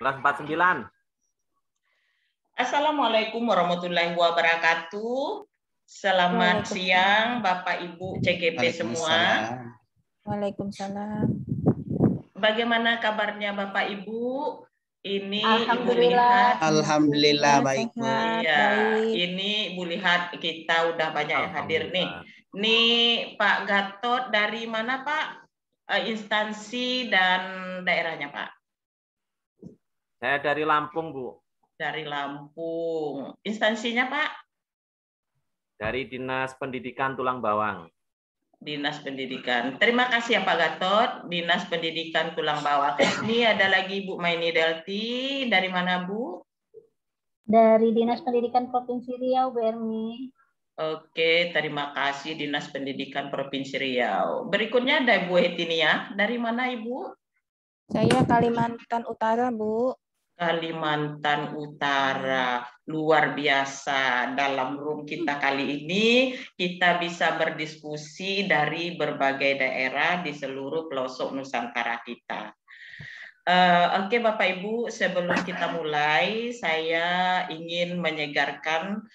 1149. Assalamualaikum warahmatullahi wabarakatuh. Selamat siang Bapak Ibu CGP semua. Waalaikumsalam. Bagaimana kabarnya Bapak Ibu? Ini Ibu Alhamdulillah. lihat. Alhamdulillah baik Bu. Iya, ini Ibu lihat kita udah banyak yang hadir nih. Nih Pak Gatot dari mana Pak? Instansi dan daerahnya Pak? Saya dari Lampung, Bu. Dari Lampung. Instansinya Pak? Dari Dinas Pendidikan Tulang Bawang. Dinas Pendidikan. Terima kasih ya Pak Gatot, Dinas Pendidikan Tulang Bawang. Ini ada lagi Bu Maini Delti. Dari mana Bu? Dari Dinas Pendidikan Provinsi Riau, Bu Ermi. Oke, terima kasih Dinas Pendidikan Provinsi Riau. Berikutnya ada Bu Hetinia. Dari mana Ibu? Saya Kalimantan Utara, Bu. Kalimantan Utara, luar biasa. Dalam room kita kali ini kita bisa berdiskusi dari berbagai daerah di seluruh pelosok Nusantara kita. Oke Bapak Ibu, sebelum kita mulai saya ingin menyegarkan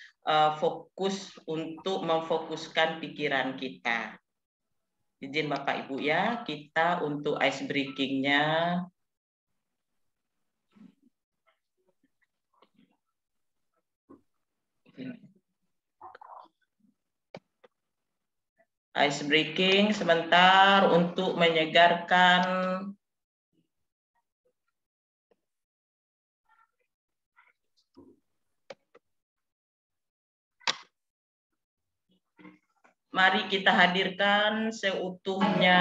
fokus untuk memfokuskan pikiran kita. Izin Bapak Ibu ya, kita untuk ice breaking-nya. Ice breaking sebentar untuk menyegarkan mari kita hadirkan seutuhnya,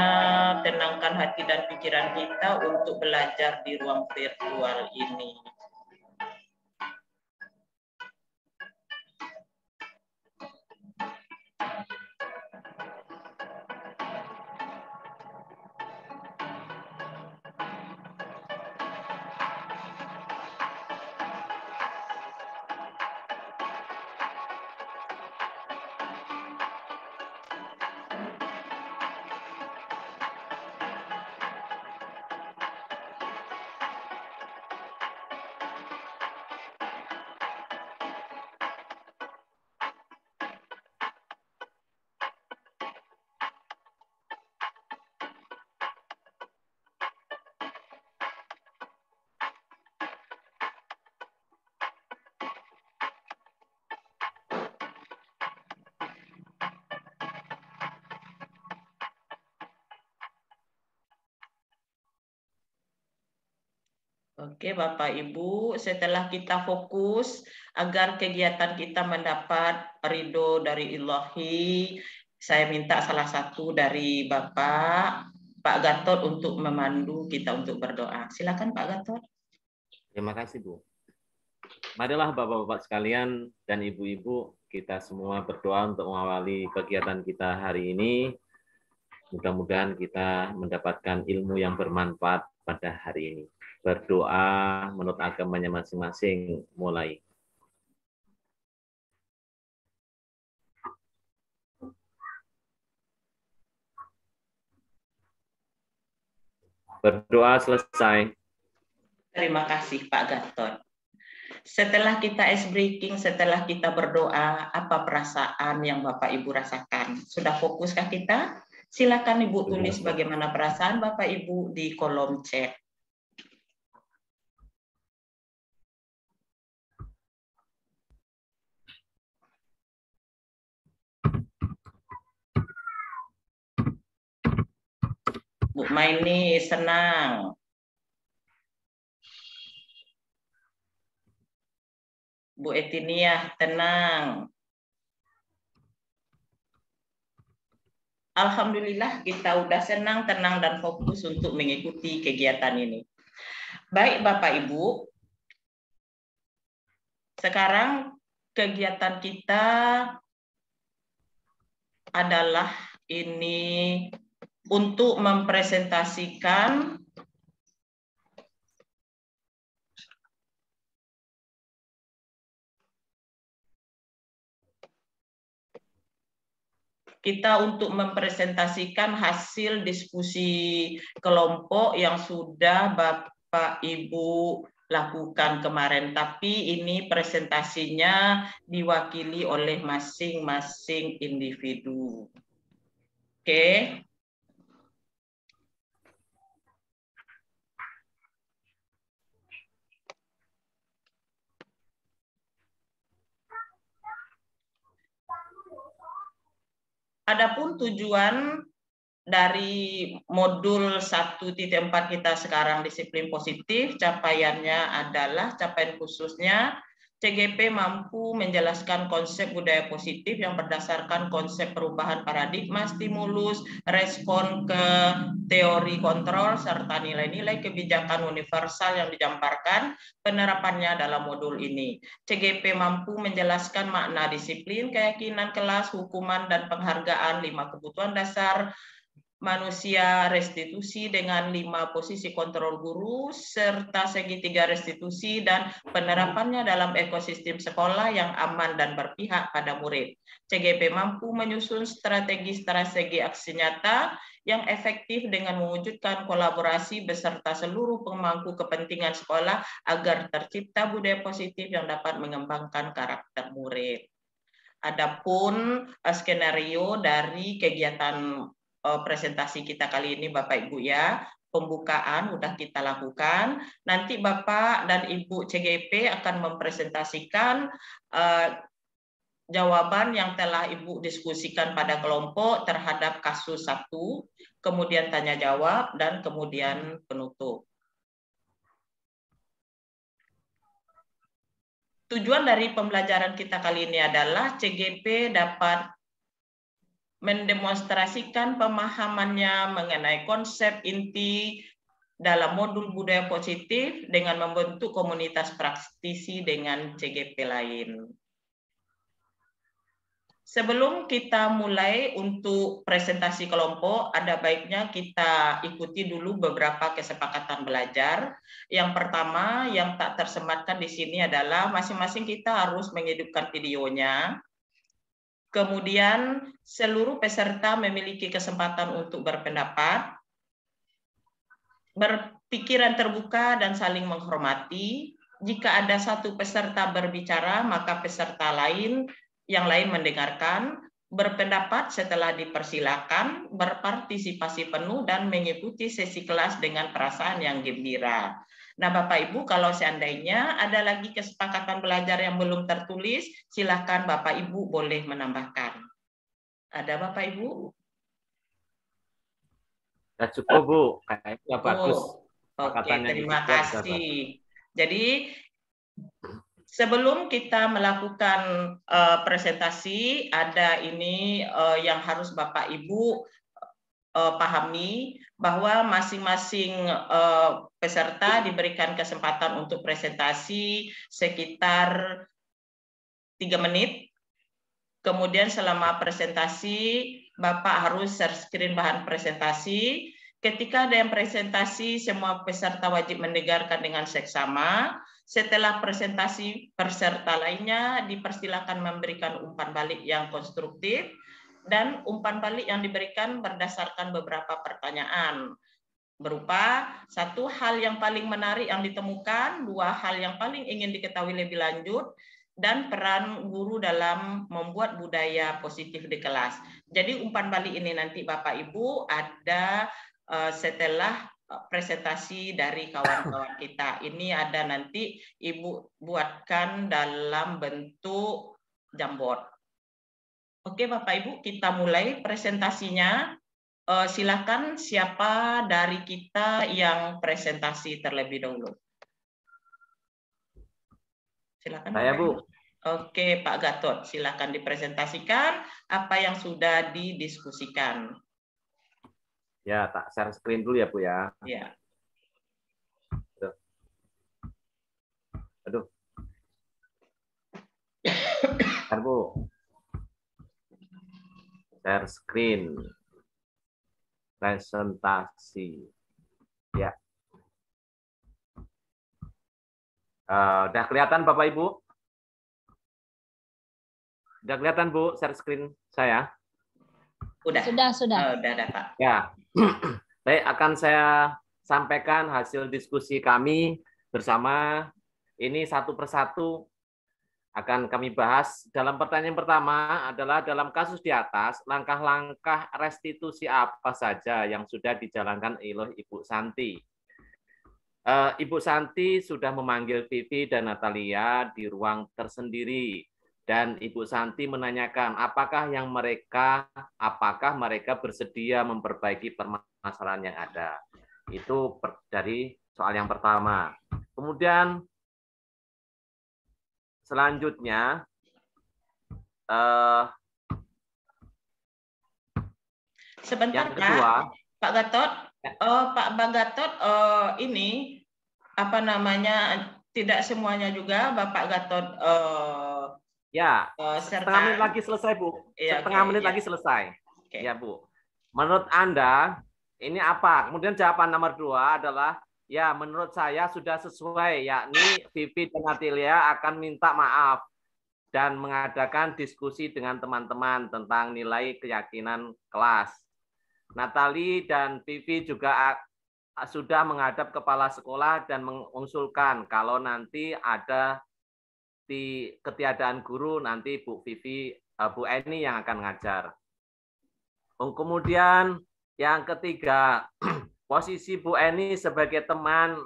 tenangkan hati dan pikiran kita untuk belajar di ruang virtual ini. Oke Bapak Ibu, setelah kita fokus agar kegiatan kita mendapat ridho dari Ilahi, saya minta salah satu dari Bapak, Pak Gatot untuk memandu kita untuk berdoa. Silakan Pak Gatot. Terima kasih Bu. Marilah Bapak-Bapak sekalian dan Ibu-Ibu, kita semua berdoa untuk mengawali kegiatan kita hari ini. Mudah-mudahan kita mendapatkan ilmu yang bermanfaat pada hari ini. Berdoa menurut agamanya masing-masing, mulai. Berdoa selesai. Terima kasih Pak Gatot. Setelah kita ice breaking, setelah kita berdoa, apa perasaan yang Bapak Ibu rasakan? Sudah fokuskah kita? Silakan Ibu tulis bagaimana perasaan Bapak Ibu di kolom chat. Bu Maini senang. Bu Etiniah tenang. Alhamdulillah kita udah senang, tenang, dan fokus untuk mengikuti kegiatan ini. Baik Bapak Ibu, sekarang kegiatan kita adalah ini untuk mempresentasikan hasil diskusi kelompok yang sudah Bapak Ibu lakukan kemarin, tapi ini presentasinya diwakili oleh masing-masing individu. Oke. Adapun tujuan dari modul 1.4 kita sekarang disiplin positif, capaiannya adalah capaian khususnya CGP mampu menjelaskan konsep budaya positif yang berdasarkan konsep perubahan paradigma, stimulus, respon ke teori kontrol, serta nilai-nilai kebijakan universal yang dijabarkan penerapannya dalam modul ini. CGP mampu menjelaskan makna disiplin, keyakinan kelas, hukuman, dan penghargaan 5 kebutuhan dasar manusia, restitusi dengan 5 posisi kontrol guru, serta segitiga restitusi dan penerapannya dalam ekosistem sekolah yang aman dan berpihak pada murid. CGP mampu menyusun strategi-strategi aksi nyata yang efektif dengan mewujudkan kolaborasi beserta seluruh pemangku kepentingan sekolah agar tercipta budaya positif yang dapat mengembangkan karakter murid. Adapun skenario dari kegiatan presentasi kita kali ini Bapak Ibu ya, pembukaan sudah kita lakukan. Nanti Bapak dan Ibu CGP akan mempresentasikan jawaban yang telah Ibu diskusikan pada kelompok terhadap kasus 1, kemudian tanya jawab, dan kemudian penutup. Tujuan dari pembelajaran kita kali ini adalah CGP dapat mendemonstrasikan pemahamannya mengenai konsep inti dalam modul budaya positif dengan membentuk komunitas praktisi dengan CGP lain. Sebelum kita mulai untuk presentasi kelompok, ada baiknya kita ikuti dulu beberapa kesepakatan belajar. Yang pertama, yang tak tersematkan di sini adalah masing-masing kita harus menghidupkan videonya. Kemudian seluruh peserta memiliki kesempatan untuk berpendapat, berpikiran terbuka dan saling menghormati. Jika ada satu peserta berbicara, maka peserta yang lain mendengarkan, berpendapat setelah dipersilakan, berpartisipasi penuh dan mengikuti sesi kelas dengan perasaan yang gembira. Nah, Bapak Ibu, kalau seandainya ada lagi kesepakatan belajar yang belum tertulis, silakan Bapak Ibu boleh menambahkan. Ada Bapak Ibu? Ya cukup Bu, kayaknya bagus. Oke, terima kasih. Jadi sebelum kita melakukan presentasi, ada ini yang harus Bapak Ibu pahami bahwa masing-masing peserta diberikan kesempatan untuk presentasi sekitar 3 menit. Kemudian selama presentasi, Bapak harus share screen bahan presentasi. Ketika ada yang presentasi, semua peserta wajib mendengarkan dengan seksama. Setelah presentasi, peserta lainnya dipersilakan memberikan umpan balik yang konstruktif. Dan umpan balik yang diberikan berdasarkan beberapa pertanyaan. Berupa 1 hal yang paling menarik yang ditemukan, 2 hal yang paling ingin diketahui lebih lanjut, dan peran guru dalam membuat budaya positif di kelas. Jadi umpan balik ini nanti Bapak Ibu ada setelah presentasi dari kawan-kawan kita. Ini ada nanti Ibu buatkan dalam bentuk Jamboard. Oke Bapak Ibu, kita mulai presentasinya. Silakan siapa dari kita yang presentasi terlebih dahulu. Silakan. Saya Bu. Oke Pak Gatot, silakan dipresentasikan apa yang sudah didiskusikan. Ya, tak share screen dulu ya Bu ya. Ya. Aduh. Bentar Bu. Share screen. Presentasi. Ya. Udah kelihatan Bapak Ibu? Udah kelihatan Bu share screen saya? Sudah. Sudah. Udah Pak. Ya. Saya sampaikan hasil diskusi kami bersama. Ini satu persatu akan kami bahas. Dalam pertanyaan pertama adalah dalam kasus di atas, langkah-langkah restitusi apa saja yang sudah dijalankan oleh Ibu Santi. Ibu Santi sudah memanggil Vivi dan Natalia di ruang tersendiri. Dan Ibu Santi menanyakan apakah mereka bersedia memperbaiki permasalahan yang ada. Itu dari soal yang pertama. Kemudian selanjutnya sebentar yang kedua, Pak Gatot, Pak Gatot, ini apa namanya, tidak semuanya juga Bapak Gatot ya, setengah menit lagi selesai, Bu. Ya, setengah menit lagi selesai. Ya, Bu. Menurut Anda ini apa? Kemudian jawaban nomor 2 adalah ya, menurut saya sudah sesuai, yakni Vivi dan Natalia akan minta maaf dan mengadakan diskusi dengan teman-teman tentang nilai keyakinan kelas. Natali dan Vivi juga sudah menghadap kepala sekolah dan mengusulkan kalau nanti ada di ketiadaan guru, nanti Bu Eni yang akan ngajar. Kemudian yang ketiga, posisi Bu Eni sebagai teman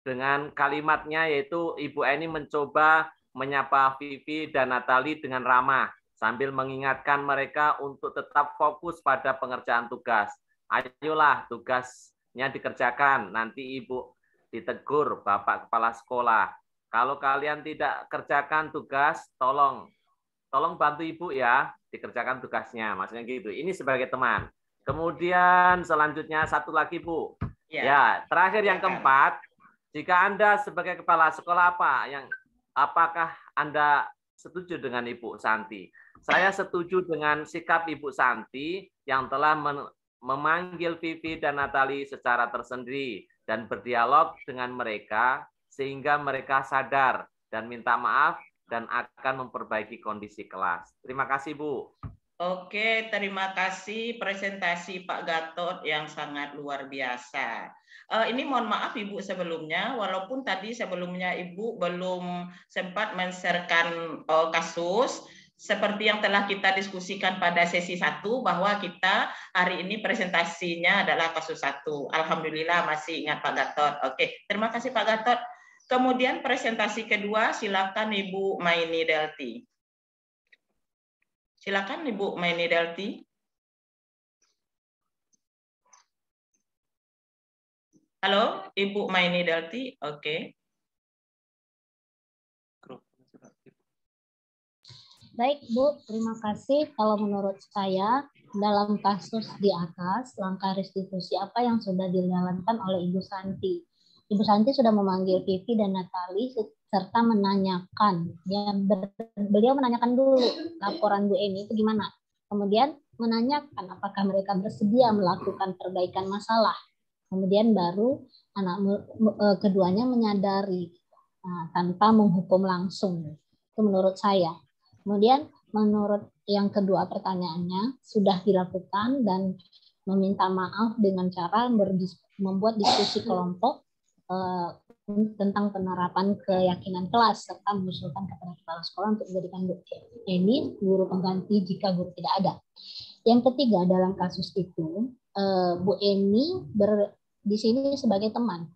dengan kalimatnya, yaitu Ibu Eni mencoba menyapa Vivi dan Natali dengan ramah sambil mengingatkan mereka untuk tetap fokus pada pengerjaan tugas. Ayolah, tugasnya dikerjakan, nanti Ibu ditegur Bapak Kepala Sekolah. Kalau kalian tidak kerjakan tugas, tolong bantu Ibu ya, dikerjakan tugasnya. Maksudnya gitu. Ini sebagai teman. Kemudian selanjutnya satu lagi, Bu. Ya, terakhir yang keempat, jika Anda sebagai kepala sekolah apakah Anda setuju dengan Ibu Santi? Saya setuju dengan sikap Ibu Santi yang telah memanggil Vivi dan Natali secara tersendiri dan berdialog dengan mereka sehingga mereka sadar dan minta maaf dan akan memperbaiki kondisi kelas. Terima kasih, Bu. Oke, terima kasih presentasi Pak Gatot yang sangat luar biasa. Ini mohon maaf Ibu sebelumnya, walaupun tadi sebelumnya Ibu belum sempat men-sharekan kasus, seperti yang telah kita diskusikan pada sesi 1, bahwa kita hari ini presentasinya adalah kasus 1. Alhamdulillah masih ingat Pak Gatot. Oke, terima kasih Pak Gatot. Kemudian presentasi kedua, silakan Ibu Maini Delty. Silakan Ibu Maini Delty. Halo, Ibu Maini Delty. Oke. Baik, Bu. Terima kasih. Kalau menurut saya, dalam kasus di atas, langkah restitusi apa yang sudah dijalankan oleh Ibu Santi? Ibu Santi sudah memanggil Vivi dan Natali serta menanyakan, beliau menanyakan dulu laporan Bu Eni itu gimana. Kemudian menanyakan apakah mereka bersedia melakukan perbaikan masalah. Kemudian baru keduanya menyadari tanpa menghukum langsung. Itu menurut saya. Kemudian menurut yang kedua pertanyaannya sudah dilakukan dan meminta maaf dengan cara membuat diskusi kelompok tentang penerapan keyakinan kelas serta mengusulkan kepada kepala sekolah untuk menjadikan Bu Eni guru pengganti jika guru tidak ada. Yang ketiga dalam kasus itu Bu Eni di sini sebagai teman.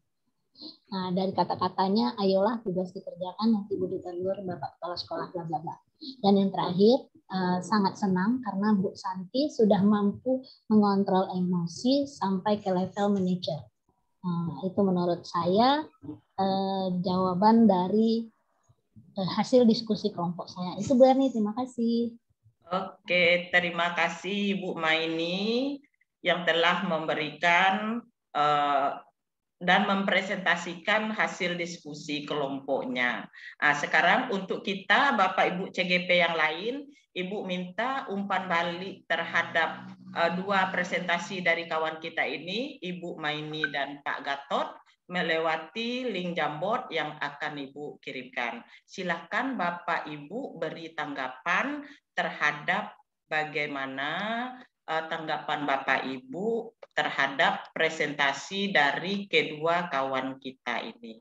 Nah, dari kata-katanya, ayolah tugas dikerjakan, nanti Bu ditegur Bapak Kepala Sekolah, bla bla bla. Dan yang terakhir, sangat senang karena Bu Santi sudah mampu mengontrol emosi sampai ke level manajer. Nah, itu menurut saya jawaban dari hasil diskusi kelompok saya. Itu Bu Erni, terima kasih. Oke, terima kasih Bu Maini yang telah memberikan dan mempresentasikan hasil diskusi kelompoknya. Nah, sekarang untuk kita, Bapak Ibu CGP yang lain, Ibu minta umpan balik terhadap dua presentasi dari kawan kita ini, Ibu Maini dan Pak Gatot, melewati link Jamboard yang akan Ibu kirimkan. Silakan Bapak Ibu beri tanggapan terhadap bagaimana tanggapan Bapak Ibu terhadap presentasi dari kedua kawan kita ini.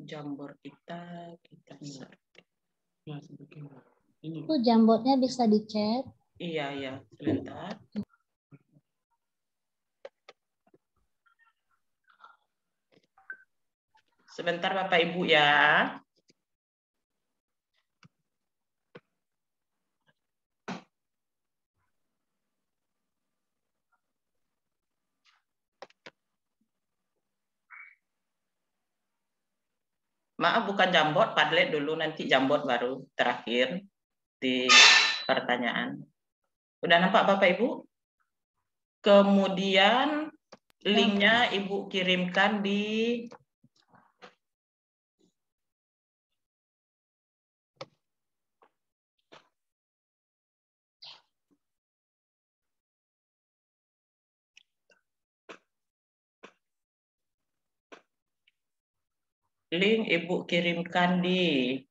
Jamboard kita share. Itu Jamboardnya bisa dicek. Iya, sebentar. Sebentar Bapak Ibu ya. Maaf, bukan Jamboard, Padlet dulu, nanti Jamboard baru terakhir di pertanyaan. Udah nampak Bapak Ibu? Kemudian linknya Ibu kirimkan di link Ibu kirimkan di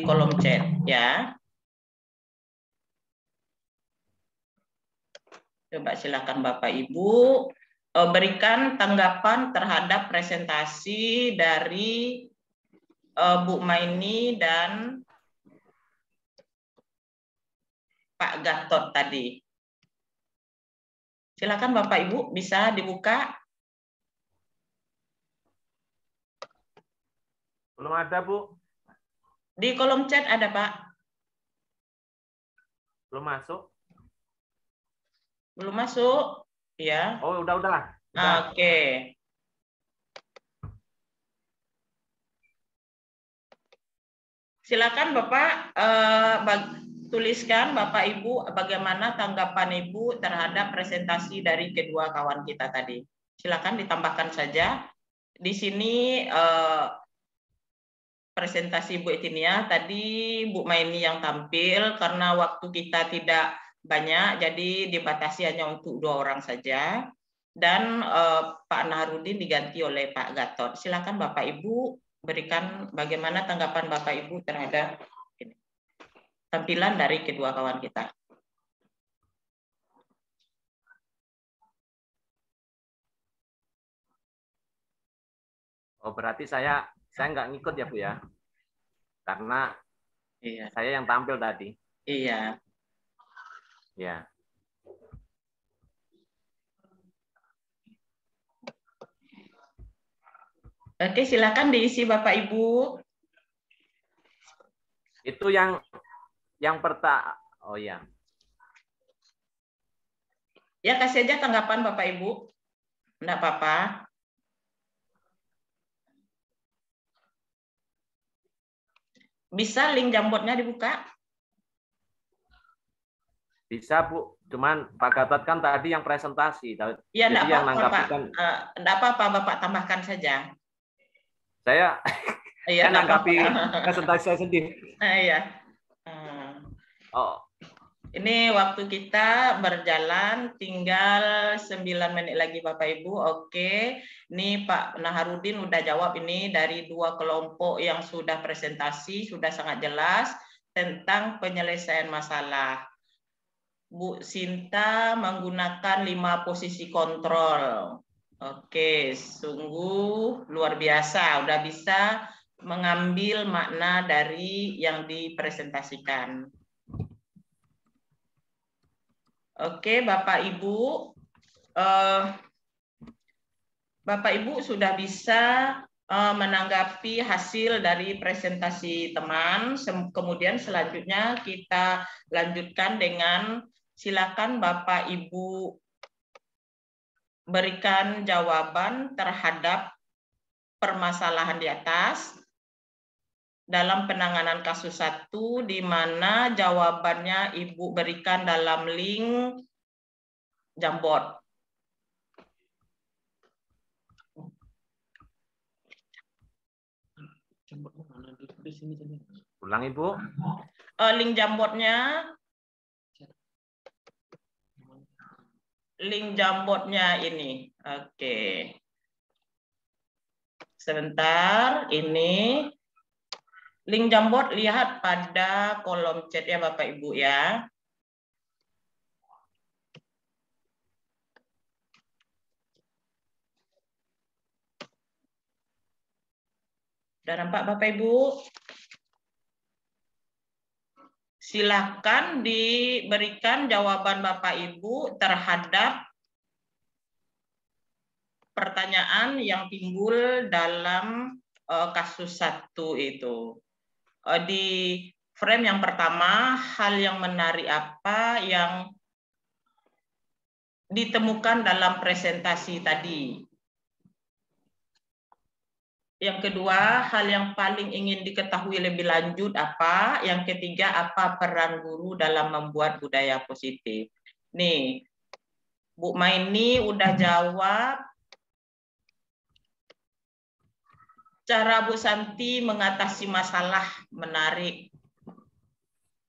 kolom chat ya. Coba silakan Bapak Ibu berikan tanggapan terhadap presentasi dari Bu Maini dan Pak Gatot tadi. Silakan Bapak Ibu, bisa dibuka. Belum ada, Bu. Di kolom chat ada, Pak. Belum masuk. Belum masuk, ya. Oh, udah. Oke. Silakan Bapak tuliskan Bapak Ibu bagaimana tanggapan Ibu terhadap presentasi dari kedua kawan kita tadi. Silakan ditambahkan saja. Di sini presentasi Bu Etinia tadi Bu Maini yang tampil karena waktu kita tidak banyak, jadi dibatasi hanya untuk 2 orang saja. Dan Pak Naharudin diganti oleh Pak Gatot. Silakan Bapak Ibu berikan bagaimana tanggapan Bapak Ibu terhadap ini, tampilan dari kedua kawan kita. Oh, berarti saya nggak ngikut ya, Bu ya? Karena saya yang tampil tadi. Iya. Ya. Oke, silakan diisi Bapak Ibu. Itu yang oh ya. Ya, kasih aja tanggapan Bapak Ibu. Enggak apa-apa. Bisa link Jamboardnya dibuka? Bisa, Bu. Cuman Pak Gatot kan tadi yang presentasi. Ya, jadi yang nanggapi kan enggak apa-apa, Bapak tambahkan saja. Saya Iya, nanggapi presentasi saya sendiri. Iya. Oh. Ini waktu kita berjalan, tinggal 9 menit lagi Bapak Ibu. Oke, ini Pak Naharudin udah jawab ini dari 2 kelompok yang sudah presentasi, sudah sangat jelas tentang penyelesaian masalah. Bu Sinta menggunakan 5 posisi kontrol. Oke, sungguh luar biasa, udah bisa mengambil makna dari yang dipresentasikan. Oke, Bapak Ibu sudah bisa menanggapi hasil dari presentasi teman. Kemudian selanjutnya kita lanjutkan dengan silakan Bapak Ibu berikan jawaban terhadap permasalahan di atas dalam penanganan kasus 1, di mana jawabannya Ibu berikan dalam link Jamboard. Ulang, Ibu. Link Jamboardnya. Link Jamboardnya ini. Oke. Sebentar, ini. Link Jamboard lihat pada kolom chat ya Bapak Ibu ya. Sudah nampak Bapak Ibu? Silakan diberikan jawaban Bapak Ibu terhadap pertanyaan yang timbul dalam kasus 1 itu. Di frame yang pertama, hal yang menarik apa yang ditemukan dalam presentasi tadi? Yang kedua, hal yang paling ingin diketahui lebih lanjut apa? Yang ketiga, apa peran guru dalam membuat budaya positif? Nih, Bu Maini udah jawab. Cara Bu Santi mengatasi masalah menarik.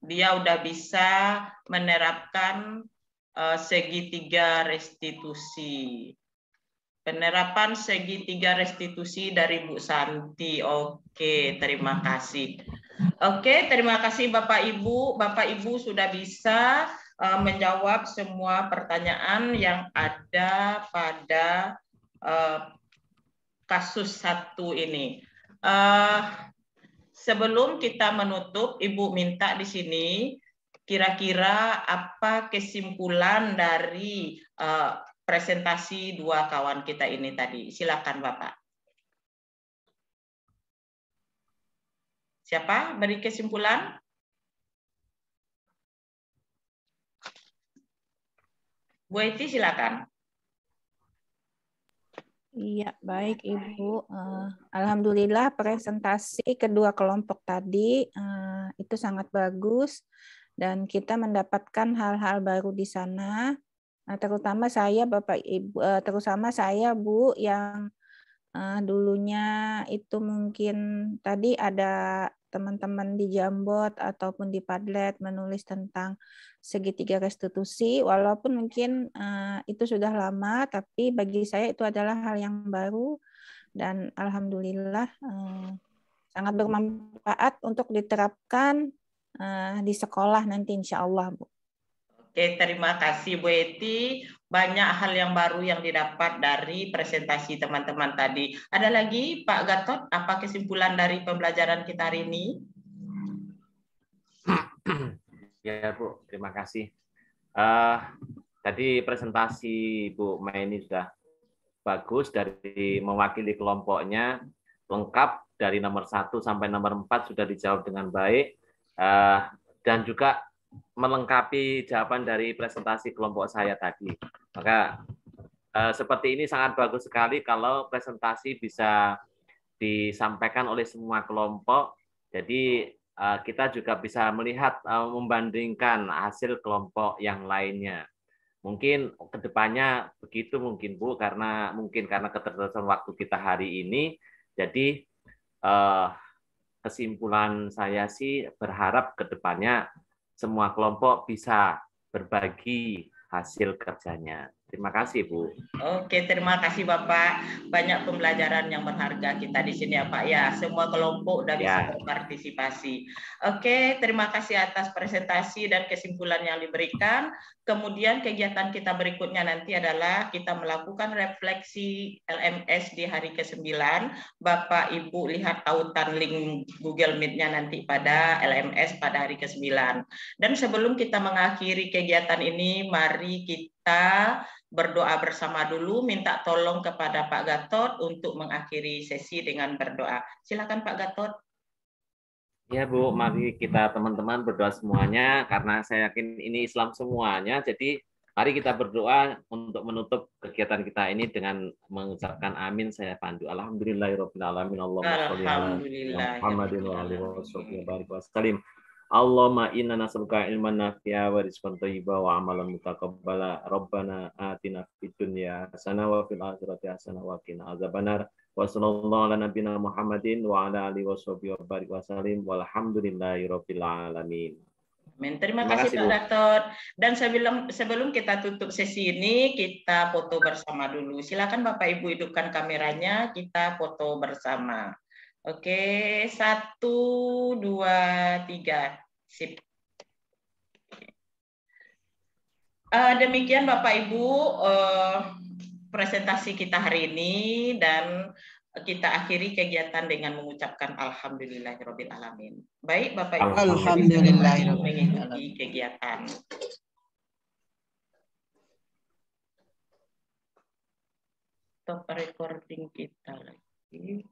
Dia udah bisa menerapkan segitiga restitusi. Penerapan segitiga restitusi dari Bu Santi. Oke, terima kasih. Oke, terima kasih Bapak Ibu. Bapak Ibu sudah bisa menjawab semua pertanyaan yang ada pada kasus 1 ini. Sebelum kita menutup, Ibu minta di sini kira-kira apa kesimpulan dari presentasi 2 kawan kita ini tadi. Silakan Bapak. Siapa beri kesimpulan? Bu Eti silakan. Iya, baik Ibu. Alhamdulillah presentasi kedua kelompok tadi itu sangat bagus dan kita mendapatkan hal-hal baru di sana. Terutama saya Bapak Ibu, terutama saya Bu yang dulunya itu mungkin tadi ada teman-teman di Jambot ataupun di Padlet menulis tentang segitiga restitusi, walaupun mungkin itu sudah lama, tapi bagi saya itu adalah hal yang baru dan alhamdulillah sangat bermanfaat untuk diterapkan di sekolah nanti insya Allah, Bu. Oke, terima kasih Bu Eti. Banyak hal yang baru yang didapat dari presentasi teman-teman tadi. Ada lagi Pak Gatot, apa kesimpulan dari pembelajaran kita hari ini? Ya Bu, terima kasih. Tadi presentasi Bu Maini sudah bagus dari mewakili kelompoknya, lengkap dari nomor 1 sampai nomor 4 sudah dijawab dengan baik, dan juga melengkapi jawaban dari presentasi kelompok saya tadi. Maka seperti ini sangat bagus sekali kalau presentasi bisa disampaikan oleh semua kelompok. Jadi kita juga bisa melihat, membandingkan hasil kelompok yang lainnya. Mungkin kedepannya begitu mungkin Bu, karena keterbatasan waktu kita hari ini. Jadi kesimpulan saya sih berharap kedepannya semua kelompok bisa berbagi hasil kerjanya. Terima kasih, Bu. Oke, terima kasih Bapak. Banyak pembelajaran yang berharga kita di sini ya Pak ya. Semua kelompok udah bisa berpartisipasi. Oke, terima kasih atas presentasi dan kesimpulan yang diberikan. Kemudian kegiatan kita berikutnya nanti adalah kita melakukan refleksi LMS di hari ke-9. Bapak Ibu lihat tautan link Google Meet-nya nanti pada LMS pada hari ke-9. Dan sebelum kita mengakhiri kegiatan ini, mari kita berdoa bersama dulu, minta tolong kepada Pak Gatot untuk mengakhiri sesi dengan berdoa. Silakan Pak Gatot. Ya Bu, mari kita teman-teman berdoa semuanya, karena saya yakin ini Islam semuanya, jadi mari kita berdoa untuk menutup kegiatan kita ini dengan mengucapkan amin. Saya pandu. Alhamdulillahirrahmanirrahim. Allahumma inna nas'aluka ilman nafi'a wa rizqan thayyiban wa amalan mutaqabbala. Rabbana atina fid dunya hasanah wa fil akhirati hasanah wa qina azabannar. Wa sallallahu ala nabiyyina Muhammadin wa ala alihi washabihi wa barik wasallim walhamdulillahirabbil alamin. Amin. Terima kasih Pak Gatot. Dan sebelum kita tutup sesi ini, kita foto bersama dulu. Silakan Bapak Ibu hidupkan kameranya, kita foto bersama. Oke, 1, 2, 3. Sip. Demikian Bapak Ibu presentasi kita hari ini, dan kita akhiri kegiatan dengan mengucapkan alhamdulillahirabbil alamin. Baik Bapak Ibu, Alhamdulillahirabbil mengikuti kegiatan. Stop recording kita lagi.